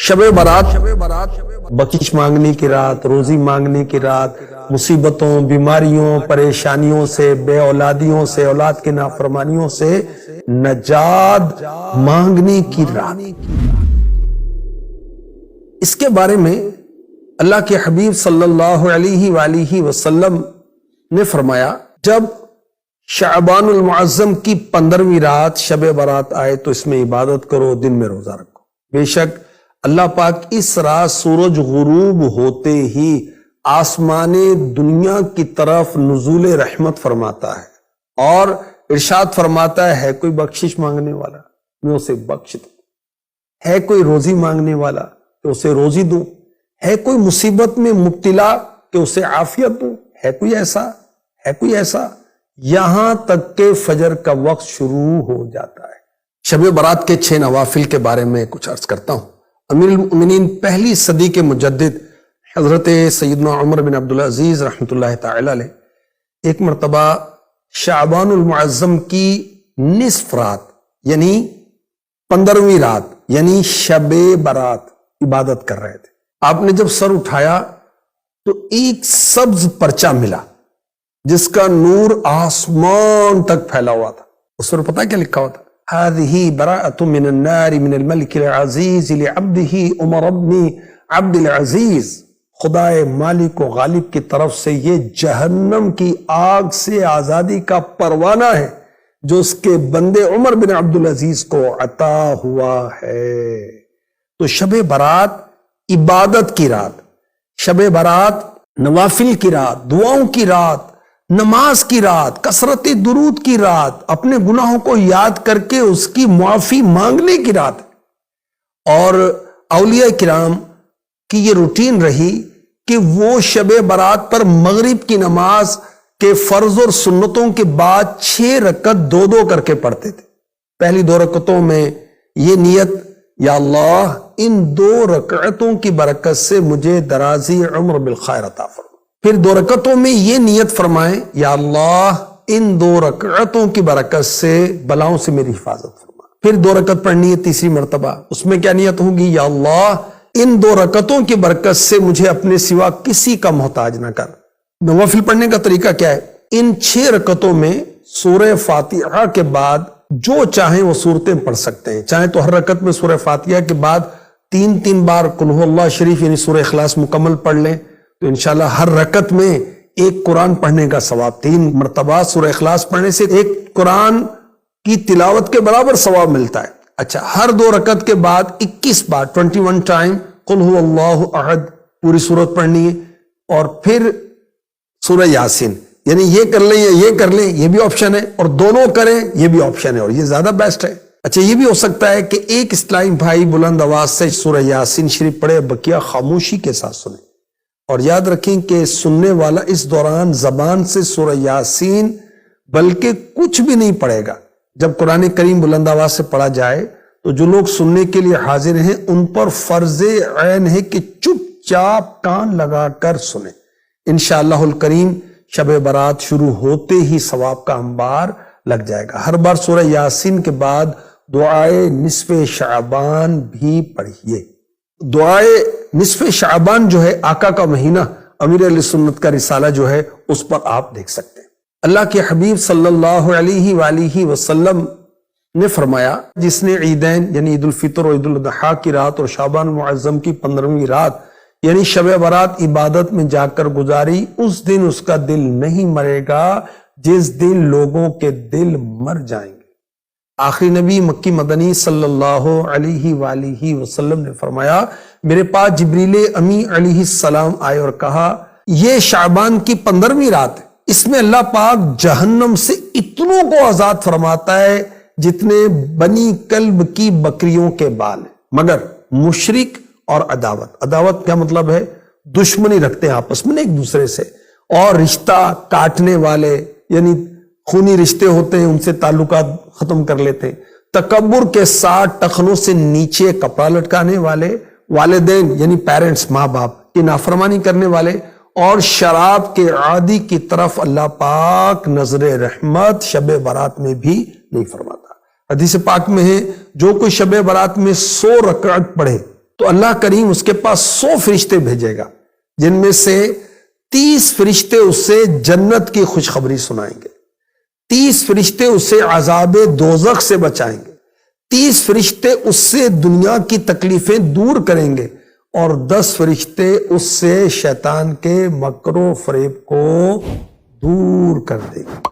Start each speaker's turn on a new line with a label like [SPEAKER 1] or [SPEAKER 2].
[SPEAKER 1] شب برات بخشش مانگنے کی رات، روزی مانگنے کی رات، مصیبتوں، بیماریوں، پریشانیوں سے، بے اولادیوں سے، اولاد کی نافرمانیوں سے نجات مانگنے کی رات۔ اس کے بارے میں اللہ کے حبیب صلی اللہ علیہ وآلہ وسلم نے فرمایا، جب شعبان المعظم کی 15ویں رات شب برات آئے تو اس میں عبادت کرو، دن میں روزہ رکھو۔ بے شک اللہ پاک اس رات سورج غروب ہوتے ہی آسمان دنیا کی طرف نزول رحمت فرماتا ہے اور ارشاد فرماتا ہے کوئی بخشش مانگنے والا میں اسے بخش دوں، ہے کوئی روزی مانگنے والا کہ اسے روزی دوں، ہے کوئی مصیبت میں مبتلا کہ اسے عافیت دوں، ہے کوئی ایسا یہاں تک کہ فجر کا وقت شروع ہو جاتا ہے۔ شب برات کے 6 نوافل کے بارے میں کچھ عرض کرتا ہوں۔ امیر المؤمنین پہلی صدی کے مجدد حضرت سیدنا عمر بن عبدالعزیز رحمۃ اللہ تعالی علیہ ایک مرتبہ شعبان المعظم کی نصف رات یعنی 15ویں رات یعنی شب برات عبادت کر رہے تھے۔ آپ نے جب سر اٹھایا تو ایک سبز پرچہ ملا جس کا نور آسمان تک پھیلا ہوا تھا۔ اس پر پتہ کیا لکھا ہوا تھا؟ هذه براءة من النار من الملك العزيز لعبده عمر بن عبد العزيز، خدائے مالک و غالب کی طرف سے یہ جہنم کی آگ سے آزادی کا پروانہ ہے جو اس کے بندے عمر بن عبد العزیز کو عطا ہوا ہے۔ تو شب برات عبادت کی رات، شب برات نوافل کی رات، دعاؤں کی رات، نماز کی رات، کثرت درود کی رات، اپنے گناہوں کو یاد کر کے اس کی معافی مانگنے کی رات۔ اور اولیاء کرام کی یہ روٹین رہی کہ وہ شب برات پر مغرب کی نماز کے فرض اور سنتوں کے بعد 6 رکعت 2 کر کے پڑھتے تھے۔ پہلی 2 رکعتوں میں یہ نیت، یا اللہ ان 2 رکعتوں کی برکت سے مجھے درازی عمر بالخیر عطا فرما۔ پھر 2 رکعتوں میں یہ نیت فرمائیں، یا اللہ ان 2 رکعتوں کی برکت سے بلاؤں سے میری حفاظت فرما۔ پھر 2 رکعت پڑھنی ہے تیسری مرتبہ، اس میں کیا نیت ہوگی؟ یا اللہ ان 2 رکعتوں کی برکت سے مجھے اپنے سوا کسی کا محتاج نہ کر۔ نوافل پڑھنے کا طریقہ کیا ہے؟ ان 6 رکعتوں میں سورہ فاتحہ کے بعد جو چاہیں وہ سورتیں پڑھ سکتے ہیں، چاہیں تو ہر رکعت میں سورہ فاتحہ کے بعد 3 بار قل هو اللہ شریف یعنی سورہ اخلاص مکمل پڑھ لیں تو انشاءاللہ ہر رکعت میں ایک قرآن پڑھنے کا ثواب، 3 مرتبہ سورہ اخلاص پڑھنے سے ایک قرآن کی تلاوت کے برابر ثواب ملتا ہے۔ اچھا، ہر 2 رکعت کے بعد 21 بار 21 ٹائم قل هو اللہ احد پوری سورت پڑھنی ہے، اور پھر سورہ یاسین، یعنی یہ کر لیں یا یہ کر لیں یہ بھی آپشن ہے، اور دونوں کریں یہ بھی آپشن ہے، اور یہ زیادہ بیسٹ ہے۔ اچھا، یہ بھی ہو سکتا ہے کہ ایک اسلامی بھائی بلند آواز سے سورہ یاسین شریف پڑھے، بقیہ خاموشی کے ساتھ سنیں، اور یاد رکھیں کہ سننے والا اس دوران زبان سے سورہ یاسین بلکہ کچھ بھی نہیں پڑھے گا۔ جب قرآن کریم بلند آواز سے پڑھا جائے تو جو لوگ سننے کے لیے حاضر ہیں ان پر فرض عین ہے کہ چپ چاپ کان لگا کر سنیں۔ انشاءاللہ الکریم شب برات شروع ہوتے ہی ثواب کا انبار لگ جائے گا۔ ہر بار سورہ یاسین کے بعد دعائے نصف شعبان بھی پڑھیے۔ دعائے نصف شعبان جو ہے آقا کا مہینہ، امیر اہل سنت کا رسالہ جو ہے اس پر آپ دیکھ سکتے ہیں۔ اللہ کے حبیب صلی اللہ علیہ وآلہ وسلم نے فرمایا، جس نے عیدین یعنی عید الفطر اور عید الاضحیٰ کی رات اور شعبان المعظم کی 15ویں رات یعنی شب برات عبادت میں جا کر گزاری، اس دن اس کا دل نہیں مرے گا جس دن لوگوں کے دل مر جائیں گے۔ آخری نبی مکی مدنی صلی اللہ علیہ وآلہ وسلم نے فرمایا، میرے پاس جبریل امی علیہ السلام آئے اور کہا، یہ شعبان کی 15ویں رات ہے، اس میں اللہ پاک جہنم سے اتنوں کو آزاد فرماتا ہے جتنے بنی کلب کی بکریوں کے بال ہیں، مگر مشرک اور عداوت کیا مطلب ہے؟ دشمنی رکھتے ہیں آپس میں ایک دوسرے سے، اور رشتہ کاٹنے والے یعنی خونی رشتے ہوتے ہیں ان سے تعلقات ختم کر لیتے ہیں، تکبر کے ساتھ ٹخنوں سے نیچے کپڑا لٹکانے والے، والدین یعنی پیرنٹس ماں باپ کی نافرمانی کرنے والے، اور شراب کے عادی کی طرف اللہ پاک نظر رحمت شب برات میں بھی نہیں فرماتا۔ حدیث پاک میں ہے، جو کوئی شب برات میں 100 رکعت پڑھے تو اللہ کریم اس کے پاس 100 فرشتے بھیجے گا، جن میں سے 30 فرشتے اس سے جنت کی خوشخبری سنائیں گے، 30 فرشتے اس سے عذاب دوزخ سے بچائیں گے، 30 فرشتے اس سے دنیا کی تکلیفیں دور کریں گے، اور 10 فرشتے اس سے شیطان کے مکر و فریب کو دور کر دیں گے۔